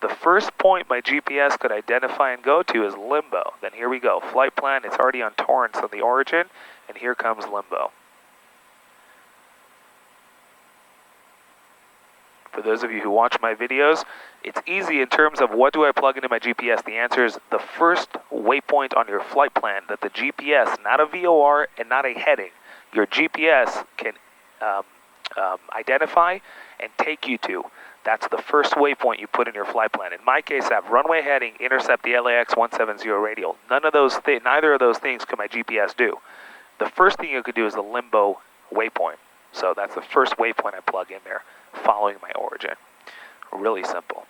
The first point my GPS could identify and go to is limbo. Then here we go. Flight plan, it's already on Torrance on the origin, and here comes limbo. For those of you who watch my videos, it's easy in terms of what do I plug into my GPS. The answer is the first waypoint on your flight plan that the GPS, not a VOR and not a heading, your GPS can identify and take you to. That's the first waypoint you put in your flight plan. In my case, I have runway heading, intercept the LAX 170 radial. Neither of those things can my GPS do. The first thing you could do is the limbo waypoint. So that's the first waypoint I plug in there, following my origin. Really simple.